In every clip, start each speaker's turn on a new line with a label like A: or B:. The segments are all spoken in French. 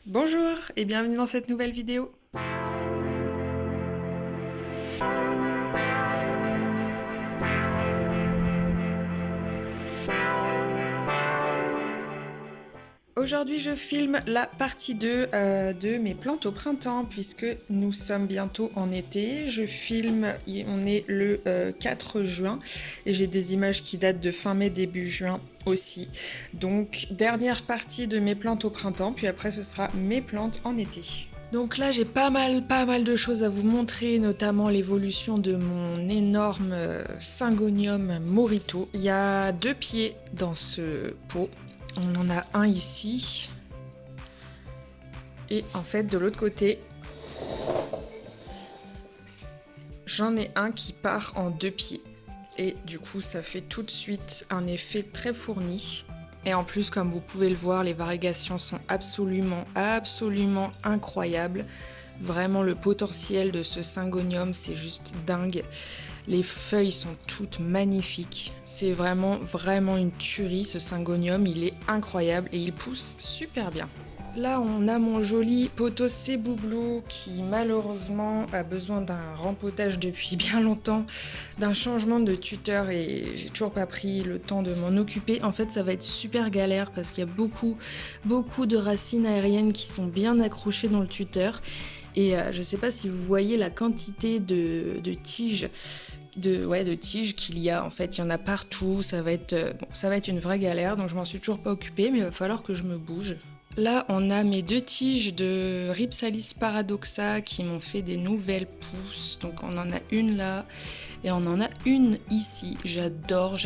A: Bonjour et bienvenue dans cette nouvelle vidéo. Aujourd'hui, je filme la partie 2 de mes plantes au printemps puisque nous sommes bientôt en été. Je filme, on est le 4 juin et j'ai des images qui datent de fin mai, début juin aussi. Donc, dernière partie de mes plantes au printemps, puis après ce sera mes plantes en été. Donc là, j'ai pas mal de choses à vous montrer, notamment l'évolution de mon énorme Syngonium Morito. Il y a 2 pieds dans ce pot. On en a un ici. Et en fait, de l'autre côté, j'en ai un qui part en 2 pieds. Et du coup, ça fait tout de suite un effet très fourni. Et en plus, comme vous pouvez le voir, les variégations sont absolument incroyables. Vraiment, le potentiel de ce Syngonium, c'est juste dingue. Les feuilles sont toutes magnifiques. C'est vraiment une tuerie, ce Syngonium. Il est incroyable et il pousse super bien. Là, on a mon joli Pothos Bouglou qui malheureusement a besoin d'un rempotage depuis bien longtemps, d'un changement de tuteur et j'ai toujours pas pris le temps de m'en occuper. En fait, ça va être super galère parce qu'il y a beaucoup de racines aériennes qui sont bien accrochées dans le tuteur. Et je sais pas si vous voyez la quantité de tiges de tiges qu'il y a. En fait, il y en a partout. Ça va être une vraie galère. Donc je m'en suis toujours pas occupée, mais il va falloir que je me bouge. Là, on a mes 2 tiges de Rhipsalis paradoxa qui m'ont fait des nouvelles pousses. Donc on en a une là et on en a une ici. J'adore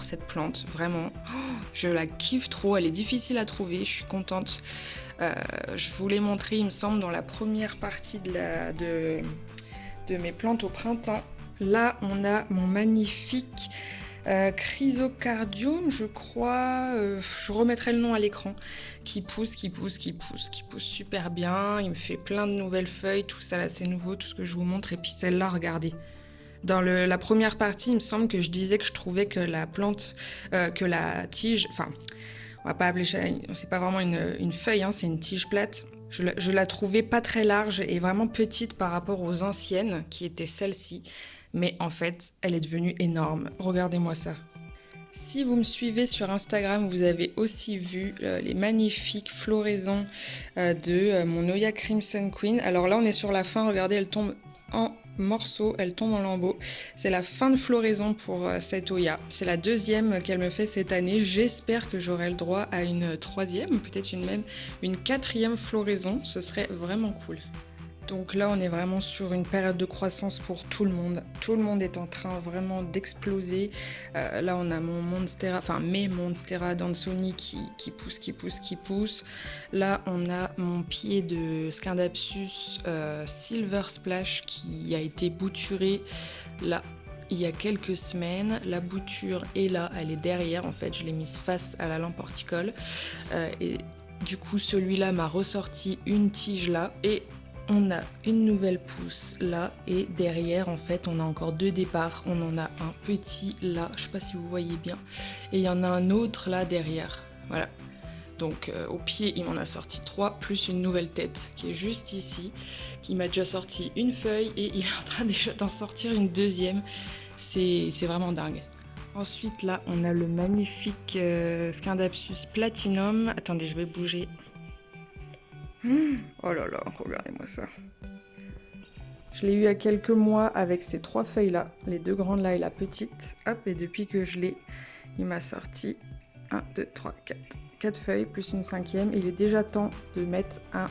A: cette plante. Vraiment, je la kiffe trop. Elle est difficile à trouver. Je suis contente. Je vous l'ai montré, il me semble, dans la première partie de mes plantes au printemps. Là, on a mon magnifique Chrysocardium, je crois. Je remettrai le nom à l'écran. Qui pousse super bien. Il me fait plein de nouvelles feuilles. Tout ça, là, c'est nouveau, tout ce que je vous montre. Et puis celle-là, regardez. Dans la première partie, il me semble que je disais que je trouvais que la plante, que la tige, enfin, on va pas appeler ça, c'est pas vraiment une feuille, hein, c'est une tige plate. Je la trouvais pas très large et vraiment petite par rapport aux anciennes, qui étaient celles-ci. Mais en fait, elle est devenue énorme. Regardez-moi ça. Si vous me suivez sur Instagram, vous avez aussi vu les magnifiques floraisons de mon Oya Crimson Queen. Alors là, on est sur la fin, regardez, elle tombe en morceaux, elle tombe en lambeaux. C'est la fin de floraison pour cette Oya. C'est la deuxième qu'elle me fait cette année. J'espère que j'aurai le droit à une troisième, peut-être même une quatrième floraison. Ce serait vraiment cool. Donc là, on est vraiment sur une période de croissance pour tout le monde. Tout le monde est en train vraiment d'exploser. Là, on a mon Monstera, enfin mes Monstera Dansoni qui pousse. Là, on a mon pied de Scindapsus Silver Splash qui a été bouturé là il y a quelques semaines. La bouture est là, elle est derrière. En fait, je l'ai mise face à la lampe horticole. Et du coup, celui-là m'a ressorti une tige là. Et on a une nouvelle pousse là et derrière en fait on a encore 2 départs. On en a un petit là, je sais pas si vous voyez bien, et il y en a un autre là derrière. Voilà. Donc au pied il m'en a sorti 3 plus une nouvelle tête qui est juste ici, qui m'a déjà sorti une feuille et il est en train déjà d'en sortir une deuxième. C'est vraiment dingue. Ensuite là on a le magnifique Scindapsus Platinum. Attendez, je vais bouger. Oh là là, regardez-moi ça. Je l'ai eu il y a quelques mois avec ces 3 feuilles-là, les 2 grandes là et la petite. Hop, et depuis que je l'ai, il m'a sorti 1, 2, 3, 4. 4 feuilles plus une 5e. Il est déjà temps de mettre un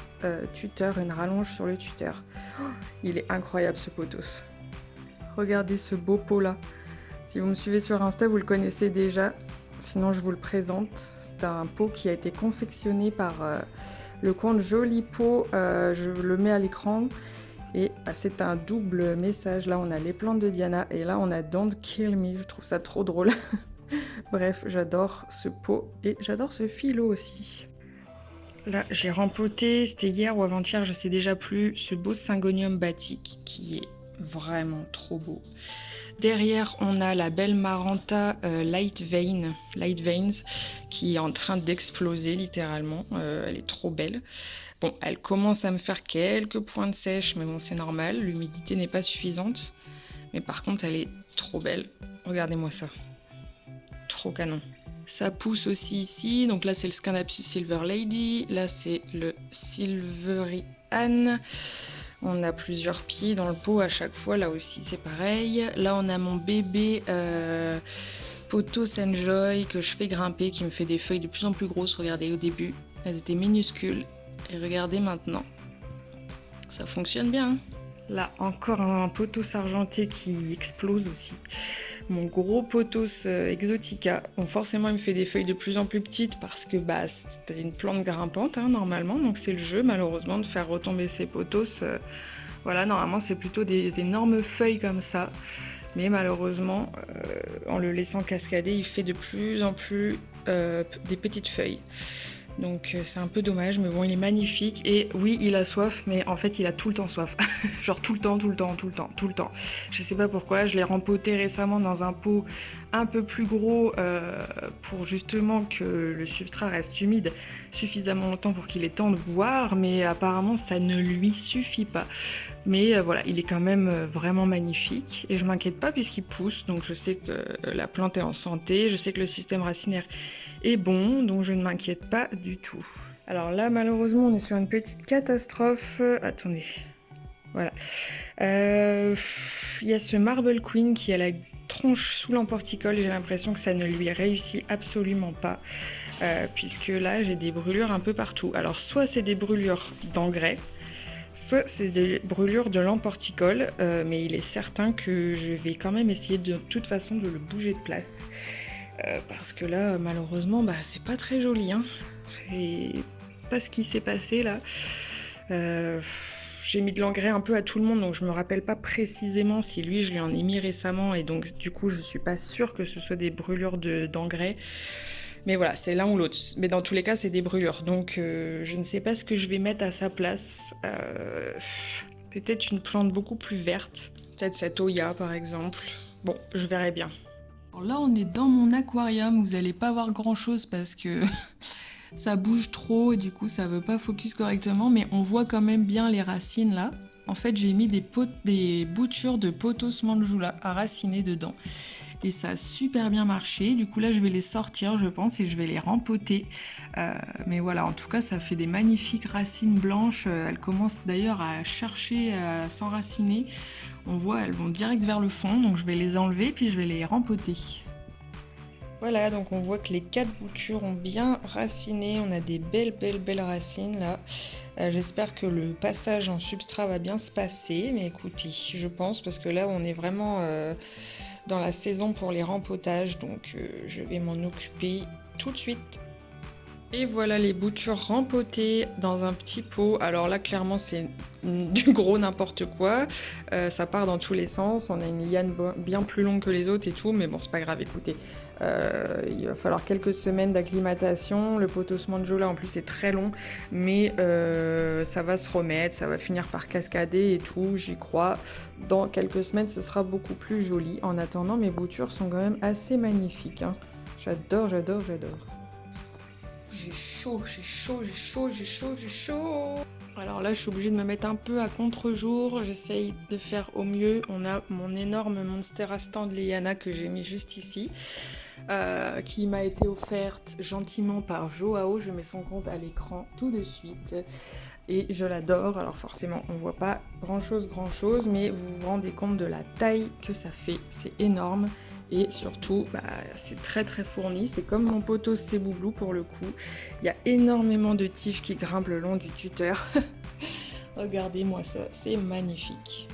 A: tuteur, une rallonge sur le tuteur. Oh, il est incroyable ce pothos. Regardez ce beau pot-là. Si vous me suivez sur Insta, vous le connaissez déjà. Sinon, je vous le présente. C'est un pot qui a été confectionné par le compte Joli Pot. Je le mets à l'écran. Et c'est un double message. Là, on a les plantes de Diana et là, on a Don't Kill Me. Je trouve ça trop drôle. Bref, j'adore ce pot et j'adore ce philo aussi. Là, j'ai rempoté, c'était hier ou avant-hier, je sais déjà plus, ce beau Syngonium batik qui est vraiment trop beau. Derrière, on a la belle Maranta Light Veins qui est en train d'exploser littéralement. Elle est trop belle. Bon, elle commence à me faire quelques pointes sèches, mais bon, c'est normal. L'humidité n'est pas suffisante. Mais par contre, elle est trop belle. Regardez-moi ça. Trop canon. Ça pousse aussi ici. Donc là, c'est le Scindapsus Silver Lady. Là, c'est le Silvery Anne. On a plusieurs pieds dans le pot à chaque fois. Là aussi, c'est pareil. Là, on a mon bébé Pothos Enjoy que je fais grimper, qui me fait des feuilles de plus en plus grosses. Regardez, au début, elles étaient minuscules. Et regardez maintenant. Ça fonctionne bien. Hein. Là, encore un pothos argenté qui explose aussi. Mon gros pothos exotica. Bon, forcément, il me fait des feuilles de plus en plus petites parce que bah, c'est une plante grimpante, hein, normalement. Donc, c'est le jeu, malheureusement, de faire retomber ces pothos. Voilà, normalement, c'est plutôt des énormes feuilles comme ça. Mais malheureusement, en le laissant cascader, il fait de plus en plus des petites feuilles. Donc c'est un peu dommage, mais bon, il est magnifique. Et oui, il a soif, mais en fait, il a tout le temps soif. Genre tout le temps, tout le temps, tout le temps, tout le temps. Je sais pas pourquoi, je l'ai rempoté récemment dans un pot un peu plus gros pour justement que le substrat reste humide suffisamment longtemps pour qu'il ait temps de boire, mais apparemment, ça ne lui suffit pas. Mais voilà, il est quand même vraiment magnifique. Et je m'inquiète pas puisqu'il pousse, donc je sais que la plante est en santé, je sais que le système racinaire est bon, donc je ne m'inquiète pas du tout. Alors là, malheureusement, on est sur une petite catastrophe. Attendez. Voilà. Il y a ce Marble Queen qui a la tronche sous l'emporticole. J'ai l'impression que ça ne lui réussit absolument pas. Puisque là, j'ai des brûlures un peu partout. Alors, soit c'est des brûlures d'engrais, soit c'est des brûlures de l'emporticole. Mais il est certain que je vais quand même essayer de toute façon de le bouger de place. Parce que là, malheureusement, bah, c'est pas très joli. Hein. Je sais pas ce qui s'est passé là. J'ai mis de l'engrais un peu à tout le monde, donc je me rappelle pas précisément si lui je lui en ai mis récemment, et donc du coup je suis pas sûre que ce soit des brûlures d'engrais. Mais voilà, c'est l'un ou l'autre. Mais dans tous les cas, c'est des brûlures. Donc je ne sais pas ce que je vais mettre à sa place. Peut-être une plante beaucoup plus verte. Peut-être cette Oya par exemple. Bon, je verrai bien. Alors là, on est dans mon aquarium, vous allez pas voir grand chose parce que ça bouge trop et du coup ça veut pas focus correctement, mais on voit quand même bien les racines là. En fait, j'ai mis des boutures de Pothos Manjula à raciner dedans. Et ça a super bien marché. Du coup là, je vais les sortir, je pense, et je vais les rempoter. Mais voilà, en tout cas, ça fait des magnifiques racines blanches. Elles commencent d'ailleurs à chercher à s'enraciner. On voit, elles vont direct vers le fond, donc je vais les enlever puis je vais les rempoter. Voilà, donc on voit que les 4 boutures ont bien raciné. On a des belles racines là. J'espère que le passage en substrat va bien se passer. Mais écoutez, je pense, parce que là on est vraiment dans la saison pour les rempotages. Donc je vais m'en occuper tout de suite. Et voilà les boutures rempotées dans un petit pot. Alors là, clairement, c'est du gros n'importe quoi. Ça part dans tous les sens. On a une liane bien plus longue que les autres et tout. Mais bon, c'est pas grave, écoutez. Il va falloir quelques semaines d'acclimatation. Le Pothos Manjula, en plus, est très long. Mais ça va se remettre. Ça va finir par cascader et tout. J'y crois. Dans quelques semaines, ce sera beaucoup plus joli. En attendant, mes boutures sont quand même assez magnifiques. Hein. J'adore. J'ai chaud. Alors là, je suis obligée de me mettre un peu à contre-jour. J'essaye de faire au mieux. On a mon énorme Monstera Stand Liana que j'ai mis juste ici, qui m'a été offerte gentiment par Joao. Je mets son compte à l'écran tout de suite. Et je l'adore. Alors forcément, on voit pas grand-chose, mais vous vous rendez compte de la taille que ça fait. C'est énorme. Et surtout, bah, c'est très fourni. C'est comme mon Pothos Céboublou pour le coup. Il y a énormément de tiges qui grimpent le long du tuteur. Regardez-moi ça, c'est magnifique.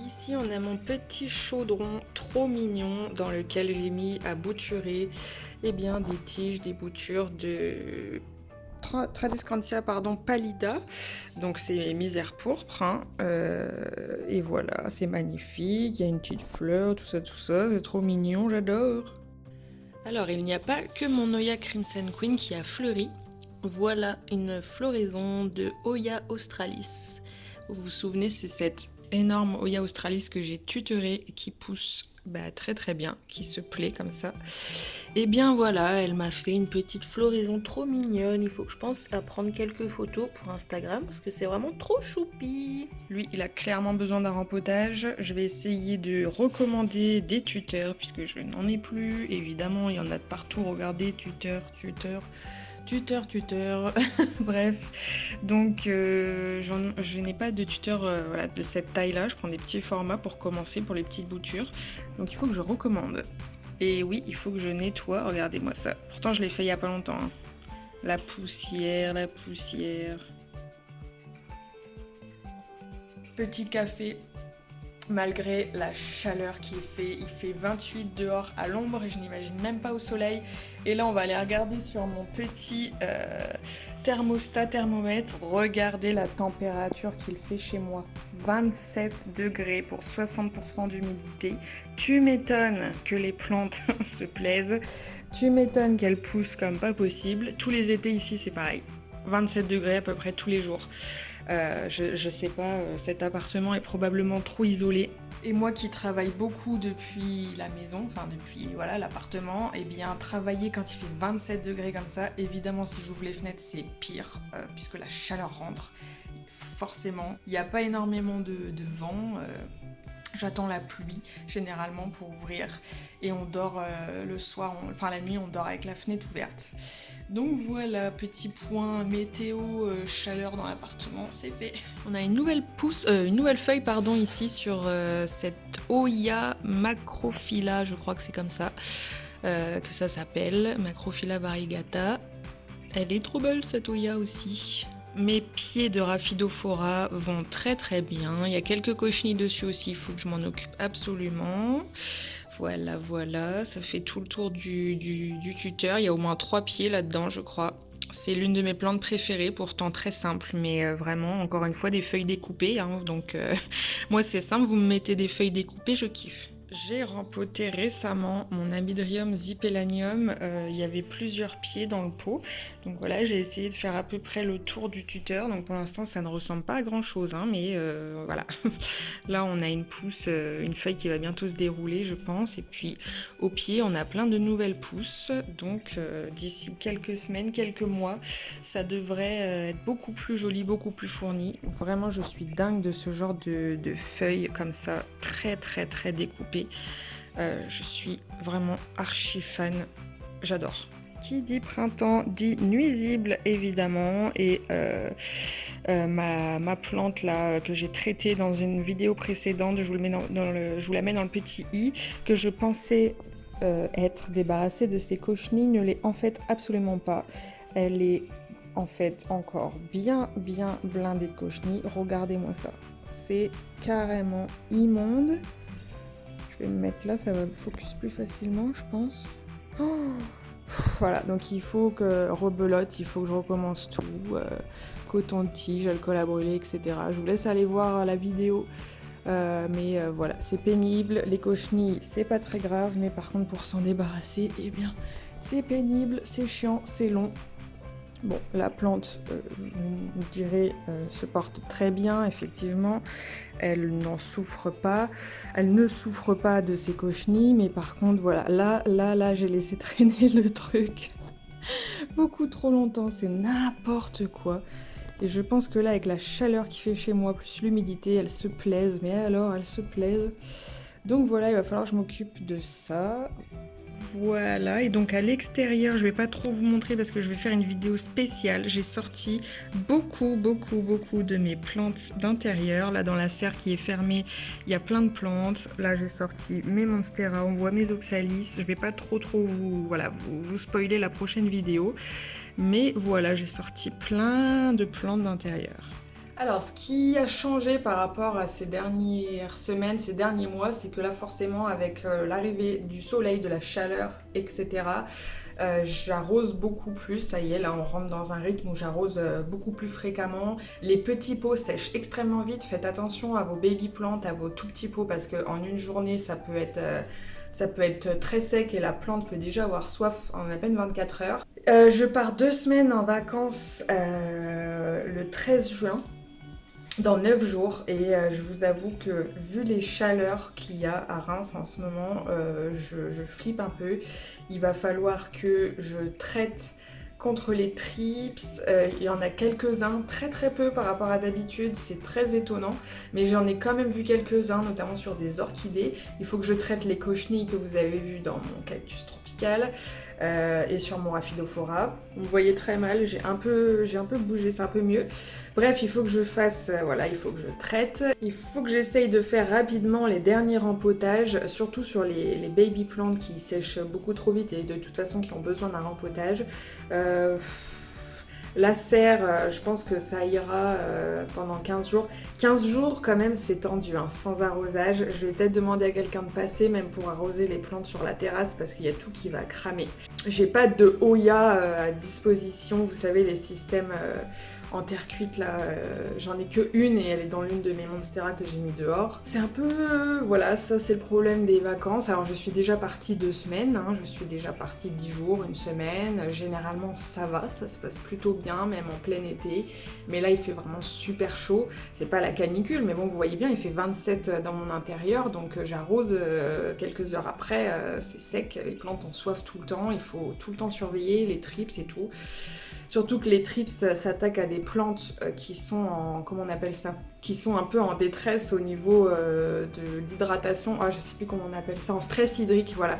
A: Ici, on a mon petit chaudron trop mignon dans lequel j'ai mis à bouturer des tiges, des boutures de Tradescantia pallida, donc c'est misère pourpre, hein. Et voilà, c'est magnifique, il y a une petite fleur, tout ça, c'est trop mignon, j'adore. Alors il n'y a pas que mon Oya Crimson Queen qui a fleuri, voilà une floraison de Oya australis. Vous vous souvenez, c'est cette énorme Oya australis que j'ai tutorée et qui pousse bah, très très bien, qui se plaît comme ça. Et bien voilà, elle m'a fait une petite floraison trop mignonne. Il faut que je pense à prendre quelques photos pour Instagram parce que c'est vraiment trop choupi. Lui, il a clairement besoin d'un rempotage. Je vais essayer de recommander des tuteurs puisque je n'en ai plus. Évidemment, il y en a de partout. Regardez, tuteur. Bref, donc je n'ai pas de tuteur voilà, de cette taille-là. Je prends des petits formats pour commencer pour les petites boutures. Donc il faut que je recommande. Et oui, il faut que je nettoie. Regardez-moi ça. Pourtant, je l'ai fait il y a pas longtemps, hein. La poussière. Petit café. Malgré la chaleur qu'il fait, il fait 28 dehors à l'ombre et je n'imagine même pas au soleil. Et là, on va aller regarder sur mon petit thermomètre. Regardez la température qu'il fait chez moi. 27 degrés pour 60% d'humidité. Tu m'étonnes que les plantes se plaisent. Tu m'étonnes qu'elles poussent comme pas possible. Tous les étés ici, c'est pareil. 27 degrés à peu près tous les jours. Je sais pas, cet appartement est probablement trop isolé. Et moi qui travaille beaucoup depuis la maison, enfin depuis voilà l'appartement, et bien travailler quand il fait 27 degrés comme ça, évidemment si j'ouvre les fenêtres c'est pire, puisque la chaleur rentre. Forcément, il n'y a pas énormément de vent. J'attends la pluie généralement pour ouvrir et on dort le soir, enfin la nuit on dort avec la fenêtre ouverte. Donc voilà, petit point météo, chaleur dans l'appartement, c'est fait. On a une nouvelle feuille pardon ici sur cette Oya Macrophylla, je crois que c'est comme ça que ça s'appelle, Macrophylla variegata. Elle est trop belle cette Oya aussi. Mes pieds de Rhaphidophora vont très très bien. Il y a quelques cochenilles dessus aussi, il faut que je m'en occupe absolument. Voilà, ça fait tout le tour du tuteur. Il y a au moins 3 pieds là-dedans, je crois. C'est l'une de mes plantes préférées, pourtant très simple, mais vraiment, encore une fois, des feuilles découpées. Hein, donc, moi, c'est simple, vous me mettez des feuilles découpées, je kiffe. J'ai rempoté récemment mon Amydrium zipelanium, il y avait plusieurs pieds dans le pot, donc voilà, j'ai essayé de faire à peu près le tour du tuteur, donc pour l'instant ça ne ressemble pas à grand chose, hein, mais voilà. Là on a une pousse, une feuille qui va bientôt se dérouler je pense, et puis au pied on a plein de nouvelles pousses, donc d'ici quelques semaines, quelques mois, ça devrait être beaucoup plus joli, beaucoup plus fourni. Vraiment je suis dingue de ce genre de feuilles comme ça, très très très découpées. Je suis vraiment archi fan, j'adore. Qui dit printemps dit nuisible évidemment, et ma plante là que j'ai traitée dans une vidéo précédente, je vous la mets dans le petit i, que je pensais être débarrassée de ces cochenilles, ne l'est en fait absolument pas. Elle est en fait encore bien blindée de cochenilles. Regardez-moi ça, c'est carrément immonde. Je vais me mettre là, ça va me focus plus facilement, je pense. Oh, voilà, donc il faut que rebelote, il faut que je recommence tout. Coton-tige, alcool à brûler, etc. Je vous laisse aller voir la vidéo. Mais voilà, c'est pénible. Les cochenilles, c'est pas très grave, mais par contre, pour s'en débarrasser, eh bien, c'est pénible, c'est chiant, c'est long. Bon, la plante, vous me direz, se porte très bien, effectivement. Elle n'en souffre pas. Elle ne souffre pas de ces cochenilles, mais par contre, voilà, là, j'ai laissé traîner le truc beaucoup trop longtemps. C'est n'importe quoi. Et je pense que là, avec la chaleur qui fait chez moi, plus l'humidité, elles se plaisent. Mais alors, elles se plaisent. Donc voilà, il va falloir que je m'occupe de ça. Voilà, et donc à l'extérieur, je vais pas trop vous montrer parce que je vais faire une vidéo spéciale. J'ai sorti beaucoup de mes plantes d'intérieur. Là, dans la serre qui est fermée, il y a plein de plantes. Là, j'ai sorti mes Monstera, on voit mes Oxalis. Je vais pas trop vous spoiler la prochaine vidéo. Mais voilà, j'ai sorti plein de plantes d'intérieur. Alors, ce qui a changé par rapport à ces dernières semaines, ces derniers mois, c'est que là, forcément, avec l'arrivée du soleil, de la chaleur, etc., j'arrose beaucoup plus. Ça y est, là, on rentre dans un rythme où j'arrose beaucoup plus fréquemment. Les petits pots sèchent extrêmement vite. Faites attention à vos baby plantes, à vos tout petits pots, parce qu'en une journée, ça peut être très sec et la plante peut déjà avoir soif en à peine 24 heures. Je pars 2 semaines en vacances le 13 juin. dans 9 jours et je vous avoue que vu les chaleurs qu'il y a à Reims en ce moment, je flippe un peu. Il va falloir que je traite contre les trips. Il y en a quelques-uns, très très peu par rapport à d'habitude, c'est très étonnant, mais j'en ai quand même vu quelques-uns, notamment sur des orchidées. Il faut que je traite les cochenilles que vous avez vues dans mon cactus tropical. Et sur mon Rhaphidophora. Vous me voyez très mal, j'ai un peu bougé, c'est un peu mieux. Bref, il faut que je fasse, voilà, il faut que je traite. Il faut que j'essaye de faire rapidement les derniers rempotages, surtout sur les baby plantes qui sèchent beaucoup trop vite et de toute façon qui ont besoin d'un rempotage. La serre, je pense que ça ira pendant 15 jours. 15 jours quand même, c'est tendu, hein, sans arrosage. Je vais peut-être demander à quelqu'un de passer, même pour arroser les plantes sur la terrasse, parce qu'il y a tout qui va cramer. J'ai pas de Hoya à disposition, vous savez, les systèmes en terre cuite là, j'en ai que une et elle est dans l'une de mes Monstera que j'ai mis dehors. C'est un peu, voilà, ça c'est le problème des vacances. Alors je suis déjà partie 2 semaines, hein, je suis déjà partie 10 jours, une semaine. Généralement ça va, ça se passe plutôt bien, même en plein été. Mais là il fait vraiment super chaud. C'est pas la canicule, mais bon vous voyez bien, il fait 27 dans mon intérieur, donc j'arrose quelques heures après, c'est sec, les plantes ont soif tout le temps, il faut tout le temps surveiller les trips et tout. Surtout que les trips s'attaquent à des plantes qui sont en, comment on appelle ça, qui sont un peu en détresse au niveau de l'hydratation. Ah, je sais plus comment on appelle ça, en stress hydrique, voilà.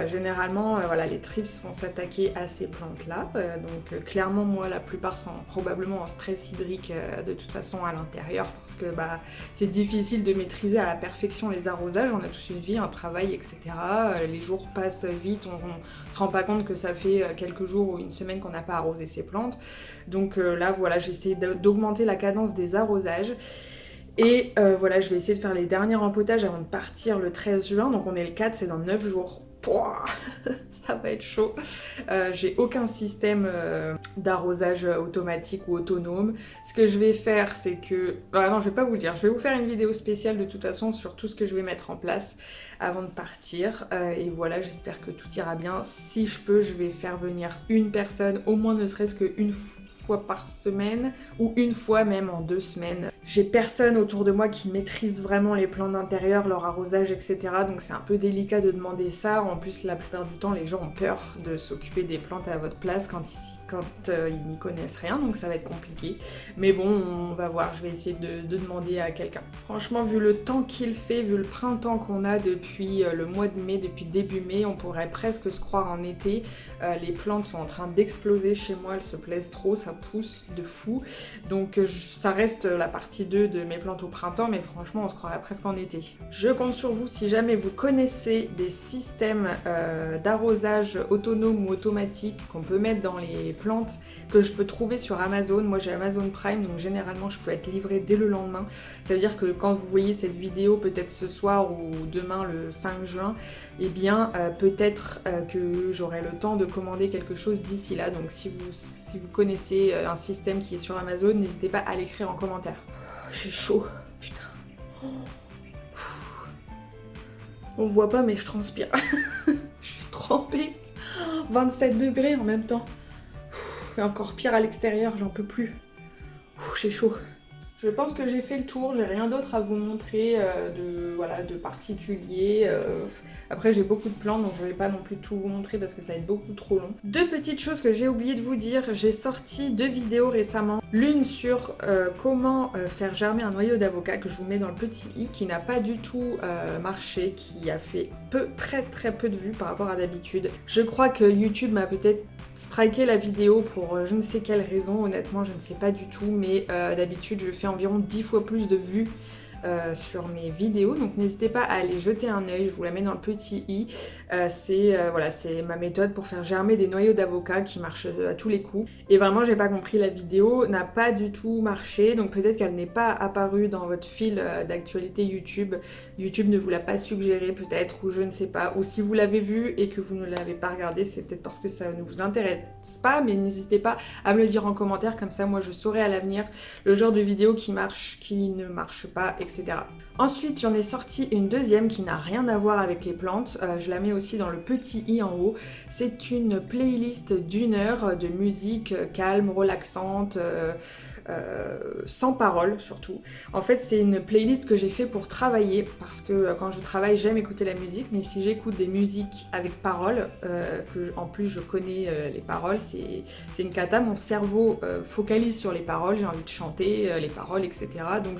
A: Généralement, voilà, les trips vont s'attaquer à ces plantes-là. Donc clairement, moi, la plupart sont probablement en stress hydrique de toute façon à l'intérieur parce que bah, c'est difficile de maîtriser à la perfection les arrosages. On a tous une vie, un travail, etc. Les jours passent vite, on se rend pas compte que ça fait quelques jours ou une semaine qu'on n'a pas arrosé ces plantes. Donc là, voilà, j'ai essayé d'augmenter la cadence des arrosages. Et voilà, je vais essayer de faire les derniers rempotages avant de partir le 13 juin. Donc on est le 4, c'est dans 9 jours. Pouah, ça va être chaud. J'ai aucun système d'arrosage automatique ou autonome. Ce que je vais faire, c'est que... Ah non, je vais pas vous le dire. Je vais vous faire une vidéo spéciale de toute façon sur tout ce que je vais mettre en place avant de partir. Et voilà, j'espère que tout ira bien. Si je peux, je vais faire venir une personne, au moins ne serait-ce qu'une fois par semaine ou une fois même en 2 semaines. J'ai personne autour de moi qui maîtrise vraiment les plantes d'intérieur, leur arrosage, etc. Donc c'est un peu délicat de demander ça. En plus, la plupart du temps, les gens ont peur de s'occuper des plantes à votre place quand ils n'y connaissent rien. Donc ça va être compliqué. Mais bon, on va voir. Je vais essayer de demander à quelqu'un. Franchement, vu le temps qu'il fait, vu le printemps qu'on a depuis le mois de mai, depuis début mai, on pourrait presque se croire en été. Les plantes sont en train d'exploser chez moi. Elles se plaisent trop. Ça pousse de fou. Donc ça reste la partie 2 de mes plantes au printemps, mais franchement on se croirait presque en été. Je compte sur vous si jamais vous connaissez des systèmes d'arrosage autonome ou automatique qu'on peut mettre dans les plantes, que je peux trouver sur Amazon. Moi j'ai Amazon Prime, donc généralement je peux être livrée dès le lendemain. Ça veut dire que quand vous voyez cette vidéo, peut-être ce soir ou demain le 5 juin, eh bien peut-être que j'aurai le temps de commander quelque chose d'ici là. Donc si vous connaissez un système qui est sur Amazon, n'hésitez pas à l'écrire en commentaire. J'ai chaud, putain. On voit pas mais je transpire. Je suis trempée. 27 degrés en même temps. Et encore pire à l'extérieur, j'en peux plus. J'ai chaud. Je pense que j'ai fait le tour, j'ai rien d'autre à vous montrer de particulier. Après j'ai beaucoup de plantes donc je vais pas non plus tout vous montrer parce que ça va être beaucoup trop long. 2 petites choses que j'ai oublié de vous dire, j'ai sorti 2 vidéos récemment. L'une sur comment faire germer un noyau d'avocat que je vous mets dans le petit i, qui n'a pas du tout marché, qui a fait très peu de vues par rapport à d'habitude. Je crois que YouTube m'a peut-être striké la vidéo pour je ne sais quelle raison, honnêtement je ne sais pas du tout, mais d'habitude je fais environ 10 fois plus de vues sur mes vidéos, donc n'hésitez pas à aller jeter un œil, je vous la mets dans le petit i. C'est ma méthode pour faire germer des noyaux d'avocat qui marche à tous les coups. Et vraiment j'ai pas compris, la vidéo n'a pas du tout marché, donc peut-être qu'elle n'est pas apparue dans votre fil d'actualité YouTube. YouTube ne vous l'a pas suggéré peut-être, ou je ne sais pas, ou si vous l'avez vu et que vous ne l'avez pas regardé, c'est peut-être parce que ça ne vous intéresse pas, mais n'hésitez pas à me le dire en commentaire, comme ça moi je saurai à l'avenir le genre de vidéo qui marche, qui ne marche pas, etc. Ensuite, j'en ai sorti une deuxième qui n'a rien à voir avec les plantes. Je la mets aussi dans le petit i en haut. C'est une playlist d'1 heure de musique calme, relaxante, sans parole surtout. En fait, c'est une playlist que j'ai fait pour travailler, parce que quand je travaille, j'aime écouter la musique, mais si j'écoute des musiques avec paroles, en plus je connais les paroles, c'est une cata, mon cerveau focalise sur les paroles, j'ai envie de chanter les paroles, etc. Donc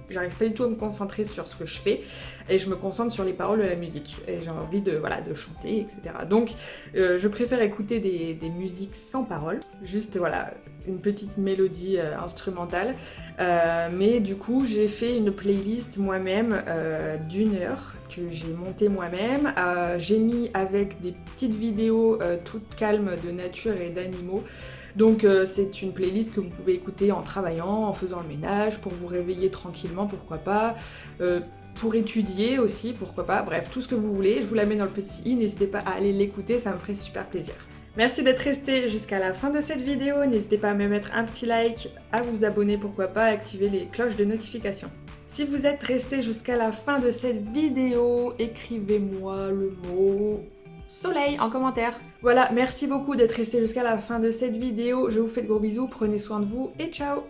A: j'arrive pas du tout à me concentrer sur ce que je fais, et je me concentre sur les paroles de la musique, et j'ai envie de, voilà, de chanter, etc. Donc je préfère écouter des musiques sans paroles, juste voilà, une petite mélodie instrumentale, mais du coup j'ai fait une playlist moi-même d'1 heure que j'ai montée moi-même. J'ai mis avec des petites vidéos toutes calmes de nature et d'animaux. Donc c'est une playlist que vous pouvez écouter en travaillant, en faisant le ménage, pour vous réveiller tranquillement, pourquoi pas, pour étudier aussi, pourquoi pas, bref, tout ce que vous voulez. Je vous la mets dans le petit i, n'hésitez pas à aller l'écouter, ça me ferait super plaisir. Merci d'être resté jusqu'à la fin de cette vidéo, n'hésitez pas à me mettre un petit like, à vous abonner pourquoi pas, à activer les cloches de notification. Si vous êtes resté jusqu'à la fin de cette vidéo, écrivez-moi le mot soleil en commentaire. Voilà, merci beaucoup d'être resté jusqu'à la fin de cette vidéo, je vous fais de gros bisous, prenez soin de vous et ciao!